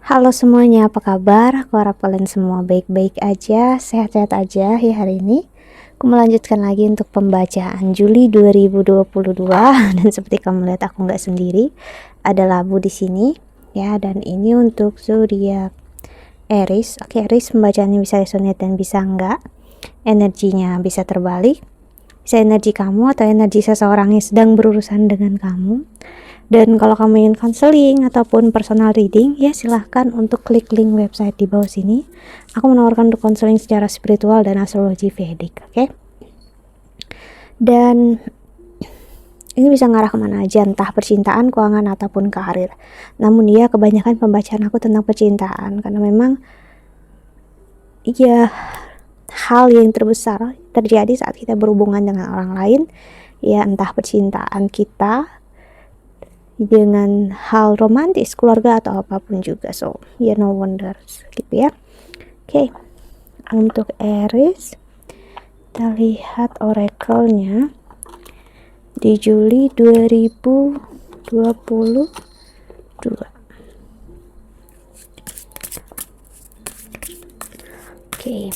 Halo semuanya, apa kabar? Aku harap kalian semua baik-baik aja, sehat-sehat aja ya hari ini. Aku melanjutkan lagi untuk pembacaan Juli 2022 dan seperti kamu lihat aku nggak sendiri, ada Labu di sini ya, dan ini untuk zodiak Aries. Oke, Aries pembacaannya bisa resonate dan bisa enggak. Energinya bisa terbalik, bisa energi kamu atau energi seseorang yang sedang berurusan dengan kamu. Dan kalau kamu ingin counseling ataupun personal reading, ya silahkan untuk klik link website di bawah sini. Aku menawarkan untuk counseling secara spiritual dan astrologi Vedic, oke? Dan ini bisa ngarah kemana aja, entah percintaan, keuangan, ataupun karir. Namun ya kebanyakan pembacaan aku tentang percintaan, karena memang ya hal yang terbesar terjadi saat kita berhubungan dengan orang lain, ya entah percintaan kita dengan hal romantis, keluarga atau apapun juga. So ya no wonders gitu ya. Oke, untuk Aries kita lihat oracle-nya di Juli 2022. Oke.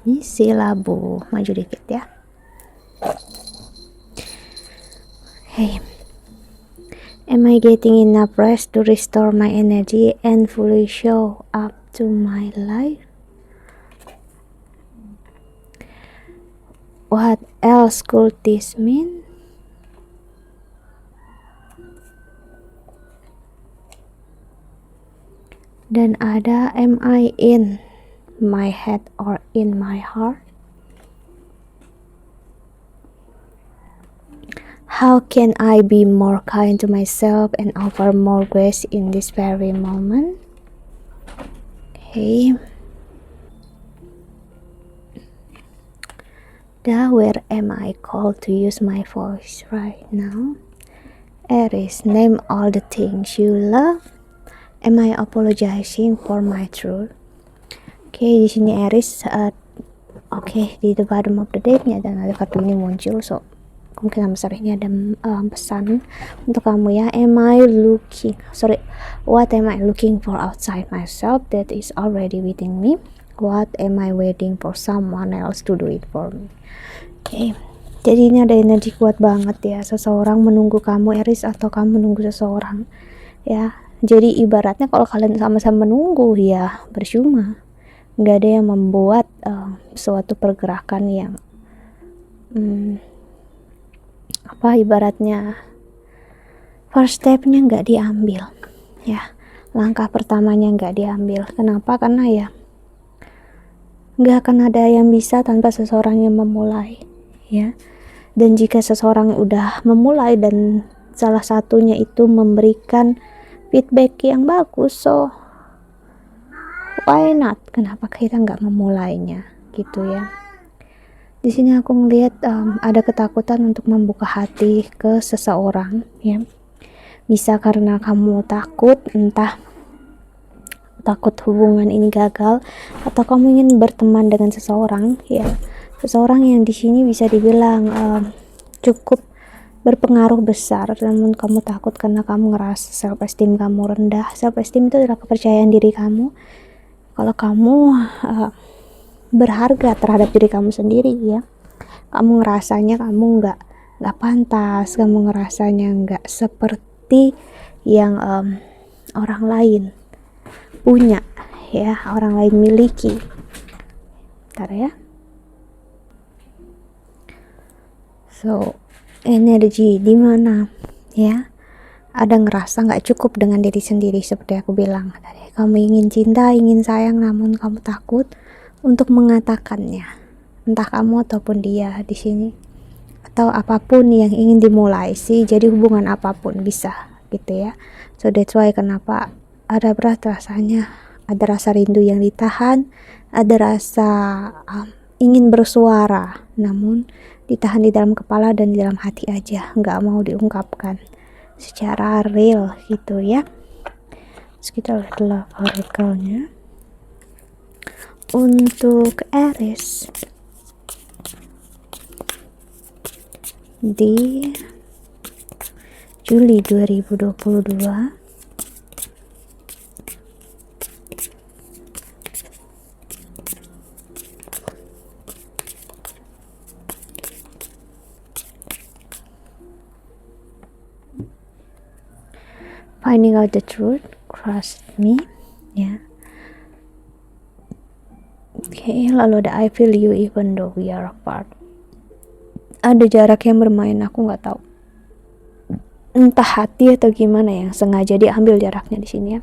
Isi Labu, maju dikit ya. Hey, am I getting enough rest to restore my energy and fully show up to my life? What else could this mean? Dan ada, am I in my head or in my heart? How can I be more kind to myself and offer more grace in this very moment? Okay. Where am I called to use my voice right now? Aries, name all the things you love. Am I apologizing for my truth? Oke, di sini Aries di the bottom of the deck-nya dan ada kartu ini muncul, so kemungkinan besar ini ada pesan untuk kamu ya. What am I looking for outside myself that is already within me? What am I waiting for someone else to do it for me? Oke, jadi ini ada energi kuat banget ya, seseorang menunggu kamu Aries atau kamu menunggu seseorang ya. Jadi ibaratnya kalau kalian sama-sama menunggu ya percuma, nggak ada yang membuat suatu pergerakan yang ibaratnya first step-nya nggak diambil ya, langkah pertamanya nggak diambil. Kenapa? Karena ya nggak akan ada yang bisa tanpa seseorang yang memulai ya. Dan jika seseorang udah memulai dan salah satunya itu memberikan feedback yang bagus, so why not? Kenapa kita nggak memulainya gitu ya. Di sini aku ngelihat ada ketakutan untuk membuka hati ke seseorang ya. Bisa karena kamu takut, entah takut hubungan ini gagal atau kamu ingin berteman dengan seseorang ya. Seseorang yang di sini bisa dibilang cukup berpengaruh besar, namun kamu takut karena kamu ngerasa self esteem kamu rendah. Self esteem itu adalah kepercayaan diri kamu. Kalau kamu berharga terhadap diri kamu sendiri ya, kamu ngerasanya kamu nggak pantas, kamu ngerasanya nggak seperti yang orang lain punya ya, orang lain miliki. Bentar ya. So energi di mana ya, ada ngerasa nggak cukup dengan diri sendiri seperti aku bilang tadi. Kamu ingin cinta, ingin sayang, namun kamu takut untuk mengatakannya, entah kamu ataupun dia di sini, atau apapun yang ingin dimulai sih. Jadi hubungan apapun bisa gitu ya. So that's why kenapa ada berat rasanya, ada rasa rindu yang ditahan, ada rasa ingin bersuara namun ditahan di dalam kepala dan di dalam hati aja, nggak mau diungkapkan secara real gitu ya. Kita lihat love oracle-nya untuk Aries di Juli 2022. Finding out the truth, trust me, ya. Oke, lalu ada I feel you even though we are apart. Ada jarak yang bermain, aku nggak tahu. Entah hati atau gimana yang sengaja diambil jaraknya di sini ya.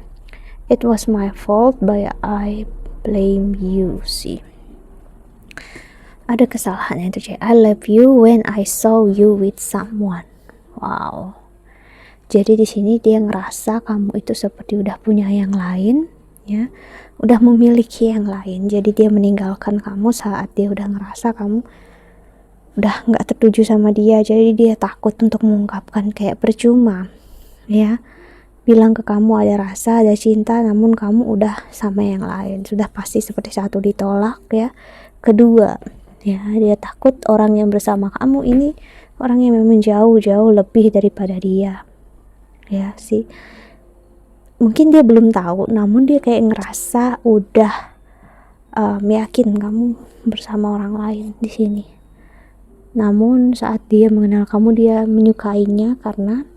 It was my fault, but I blame you. See, ada kesalahannya itu, cek. I love you when I saw you with someone. Wow. Jadi di sini dia ngerasa kamu itu seperti udah punya yang lain, ya, udah memiliki yang lain. Jadi dia meninggalkan kamu saat dia udah ngerasa kamu udah nggak tertuju sama dia. Jadi dia takut untuk mengungkapkan, kayak percuma, ya, bilang ke kamu ada rasa, ada cinta, namun kamu udah sama yang lain. Sudah pasti seperti satu ditolak, ya. Kedua, ya, dia takut orang yang bersama kamu ini orang yang memang jauh-jauh lebih daripada dia. Ya sih, mungkin dia belum tahu, namun dia kayak ngerasa udah yakin kamu bersama orang lain di sini. Namun saat dia mengenal kamu, dia menyukainya karena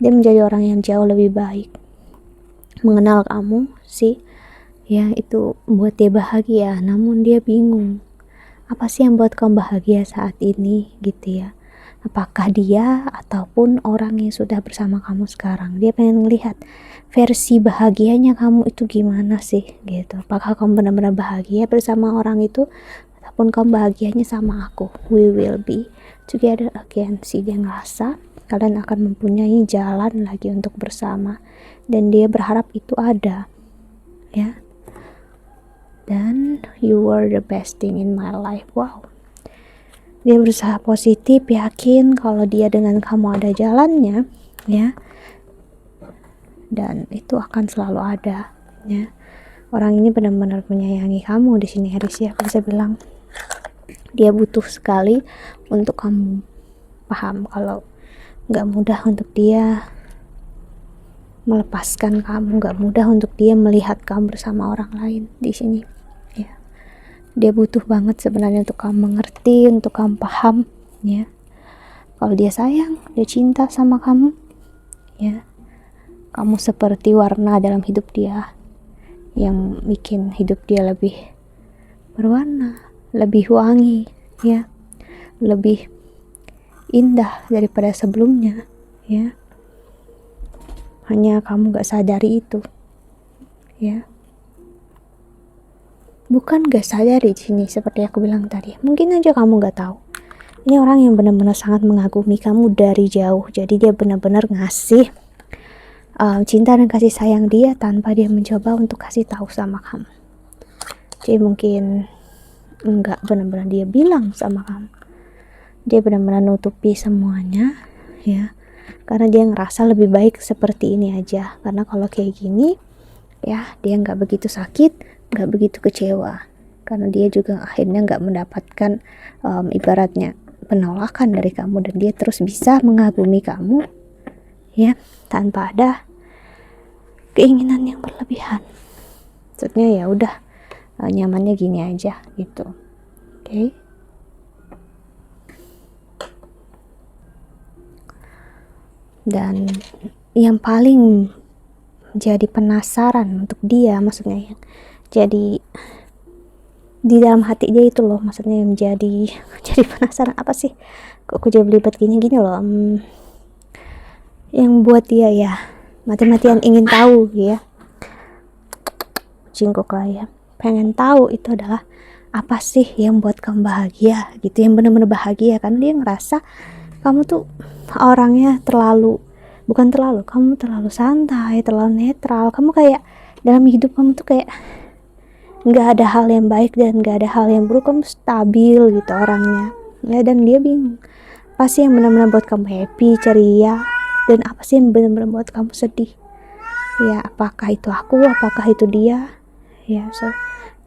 dia menjadi orang yang jauh lebih baik. Mengenal kamu sih, ya, itu buat dia bahagia, namun dia bingung. Apa sih yang buat kamu bahagia saat ini, gitu ya? Apakah dia ataupun orang yang sudah bersama kamu sekarang? Dia pengen ngelihat versi bahagianya kamu itu gimana sih, gitu. Apakah kamu benar-benar bahagia bersama orang itu, ataupun kamu bahagianya sama aku? We will be together again. Sih, dia ngerasa kalian akan mempunyai jalan lagi untuk bersama, dan dia berharap itu ada, ya. Dan you were the best thing in my life. Wow. Dia berusaha positif, yakin kalau dia dengan kamu ada jalannya, ya, dan itu akan selalu ada, ya. Orang ini benar-benar menyayangi kamu di sini, Aries, ya. Aku bisa bilang dia butuh sekali untuk kamu paham kalau nggak mudah untuk dia melepaskan kamu, nggak mudah untuk dia melihat kamu bersama orang lain di sini. Dia butuh banget sebenarnya untuk kamu mengerti, untuk kamu paham, ya. Kalau dia sayang, dia cinta sama kamu, ya. Kamu seperti warna dalam hidup dia yang bikin hidup dia lebih berwarna, lebih wangi, ya, lebih indah daripada sebelumnya, ya. Hanya kamu gak sadari itu, ya. Bukan gak sadar di sini, seperti aku bilang tadi. Mungkin aja kamu gak tahu. Ini orang yang benar-benar sangat mengagumi kamu dari jauh. Jadi dia benar-benar ngasih cinta dan kasih sayang dia tanpa dia mencoba untuk kasih tahu sama kamu. Jadi mungkin enggak benar-benar dia bilang sama kamu. Dia benar-benar nutupi semuanya, ya. Karena dia ngerasa lebih baik seperti ini aja. Karena kalau kayak gini, ya, dia nggak begitu sakit, nggak begitu kecewa, karena dia juga akhirnya nggak mendapatkan ibaratnya penolakan dari kamu, dan dia terus bisa mengagumi kamu, ya, tanpa ada keinginan yang berlebihan. Maksudnya ya udah nyamannya gini aja gitu. Oke. Dan yang paling jadi penasaran untuk dia, maksudnya jadi di dalam hati dia itu loh, maksudnya yang jadi penasaran apa sih, kok aku jadi belibet gini loh, yang buat dia ya mati-matian ingin tahu, ya, cingkuk lah ya, pengen tahu itu adalah apa sih yang buat kamu bahagia gitu, yang benar-benar bahagia. Karena dia ngerasa kamu tuh orangnya kamu terlalu santai, terlalu netral. Kamu kayak dalam hidup kamu tuh kayak nggak ada hal yang baik dan nggak ada hal yang buruk, kamu stabil gitu orangnya, ya. Dan dia bingung apa sih yang benar-benar buat kamu happy, ceria, dan apa sih yang benar-benar buat kamu sedih, Ya, apakah itu aku, apakah itu dia? Ya, so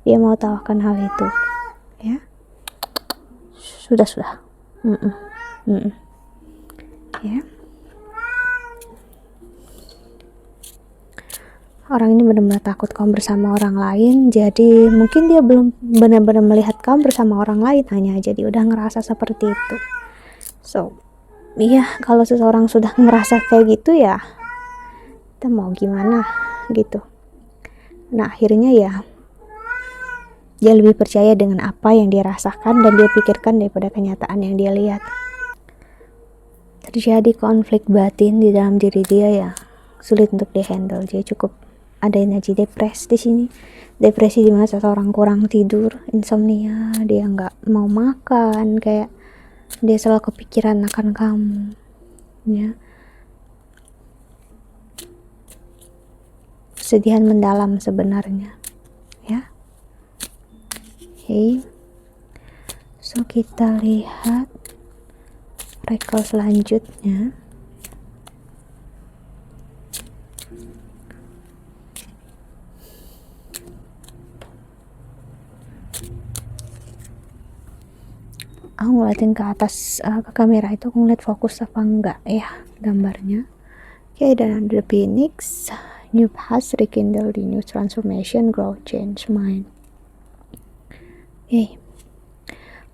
dia mau tahu akan hal itu. Ya, sudah. Ya, orang ini benar-benar takut kamu bersama orang lain, jadi mungkin dia belum benar-benar melihat kamu bersama orang lain, hanya jadi udah ngerasa seperti itu. So, iya, kalau seseorang sudah ngerasa kayak gitu ya, kita mau gimana gitu. Nah, akhirnya ya dia lebih percaya dengan apa yang dia rasakan dan dia pikirkan daripada kenyataan yang dia lihat. Terjadi konflik batin di dalam diri dia ya, sulit untuk dihandle. Dia cukup ada energi depresi di sini. Depresi di mana seseorang kurang tidur, insomnia, dia nggak mau makan, kayak dia selalu kepikiran akan kamu, ya. Kesedihan mendalam sebenarnya, ya. Oke. So kita lihat record selanjutnya. Aku ngeliatin ke atas ke kamera itu, aku ngeliat fokus apa enggak ya gambarnya. Oke, dan the Phoenix, new past, rekindle the new transformation, growth, change, mind. Oke.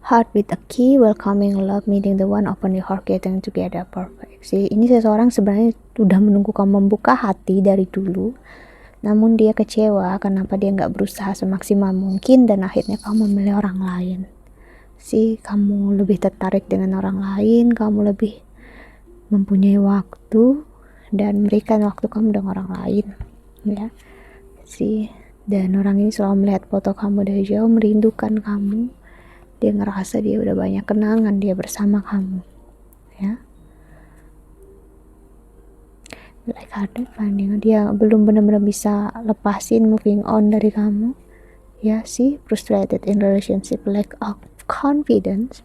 Heart with a key, welcoming love, meeting the one, open your heart, getting together, perfect. Ini seseorang sebenarnya udah menunggu kamu membuka hati dari dulu, namun dia kecewa kenapa dia nggak berusaha semaksimal mungkin dan akhirnya kamu memilih orang lain. Kamu lebih tertarik dengan orang lain, kamu lebih mempunyai waktu dan memberikan waktu kamu dengan orang lain, ya. Dan orang ini selalu melihat foto kamu dari jauh, merindukan kamu. Dia ngerasa dia udah banyak kenangan dia bersama kamu, ya. Like hearted finding, dia belum benar-benar bisa lepasin, moving on dari kamu, ya. Frustrated in relationship, lack of confidence,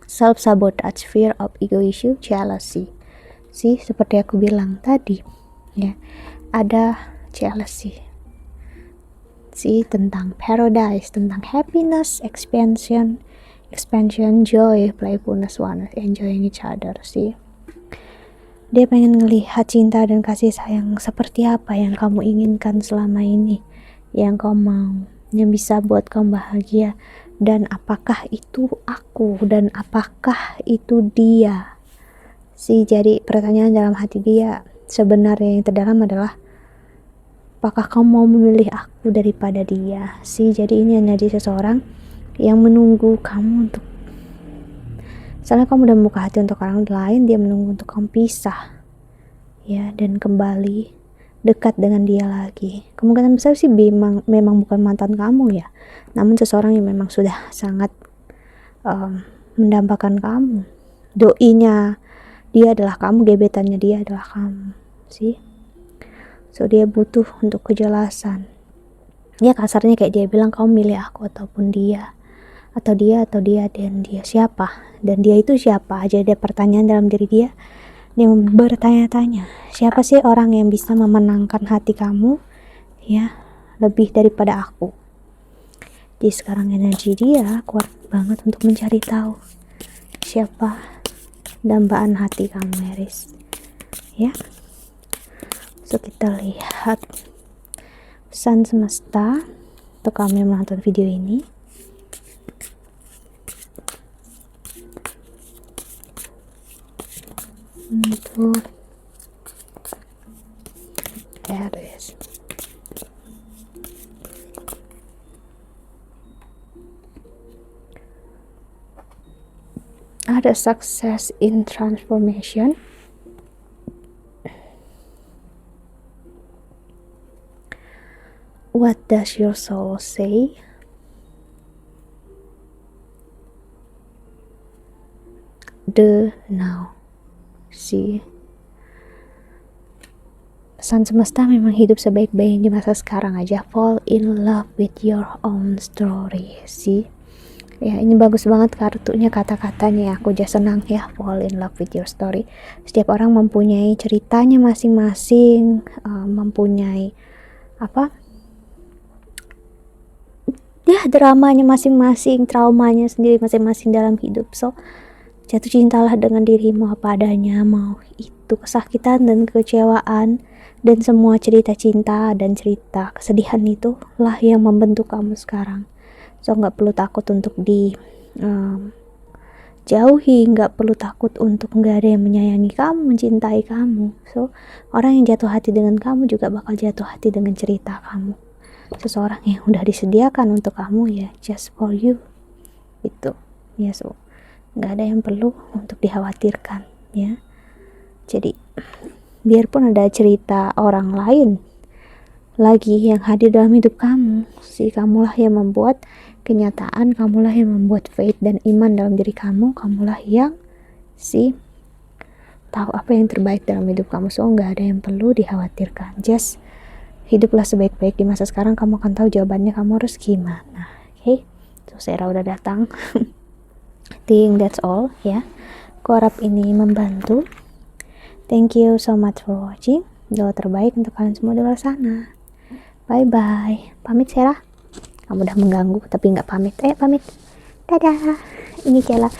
self sabotage, fear of ego issue, jealousy. Seperti aku bilang tadi, ya, ada jealousy. Tentang paradise, tentang happiness, expansion, joy, playfulness, oneness, enjoying each other. Dia pengen ngelihat cinta dan kasih sayang seperti apa yang kamu inginkan selama ini, yang kamu mau, yang bisa buat kamu bahagia. Dan apakah itu aku, dan apakah itu dia? Jadi pertanyaan dalam hati dia sebenarnya yang terdalam adalah, apakah kamu mau memilih aku daripada dia? Jadi ini energi seseorang yang menunggu kamu untuk, soalnya kamu udah membuka hati untuk orang lain, dia menunggu untuk kamu pisah, ya, dan kembali dekat dengan dia lagi. Kemungkinan besar memang bukan mantan kamu, ya, namun seseorang yang memang sudah sangat mendambakan kamu. Doinya dia adalah kamu, gebetannya dia adalah kamu, dia butuh untuk kejelasan. Ya, kasarnya kayak dia bilang, kamu milih aku ataupun dia, atau dia dan dia siapa, dan dia itu siapa aja. Ada pertanyaan dalam diri dia bertanya-tanya, siapa sih orang yang bisa memenangkan hati kamu, ya, lebih daripada aku. Jadi sekarang energi dia kuat banget untuk mencari tahu siapa dambaan hati kamu, Aries, ya. Kita lihat pesan semesta untuk kamu yang menonton video ini. Untuk Aries, ada success in transformation. What does your soul say? The now. Pesan semesta memang hidup sebaik-baiknya di masa sekarang aja. Fall in love with your own story. Ya, ini bagus banget kartunya, kata-katanya. Aku just senang ya, fall in love with your story. Setiap orang mempunyai ceritanya masing-masing, mempunyai apa ya, dramanya masing-masing, traumanya sendiri masing-masing dalam hidup. So jatuh cintalah dengan dirimu apa adanya, mau itu kesakitan dan kekecewaan dan semua cerita cinta dan cerita kesedihan itulah yang membentuk kamu sekarang. So nggak perlu takut untuk jauhi, nggak perlu takut untuk nggak ada yang menyayangi kamu, mencintai kamu. So orang yang jatuh hati dengan kamu juga bakal jatuh hati dengan cerita kamu. Seseorang yang udah disediakan untuk kamu ya, just for you itu ya. So nggak ada yang perlu untuk dikhawatirkan ya. Jadi biarpun ada cerita orang lain lagi yang hadir dalam hidup kamu, kamulah yang membuat kenyataan, kamulah yang membuat faith dan iman dalam diri kamu, kamulah yang tahu apa yang terbaik dalam hidup kamu. So nggak ada yang perlu dikhawatirkan, just hiduplah sebaik-baik. Di masa sekarang kamu akan tahu jawabannya kamu harus gimana. Oke, so Sarah udah datang. I think that's all ya. Aku harap ini membantu. Thank you so much for watching. Doa terbaik untuk kalian semua di luar sana. Bye bye. Pamit Sarah. Kamu udah mengganggu tapi nggak pamit. Pamit. Dadah. Ini Cela.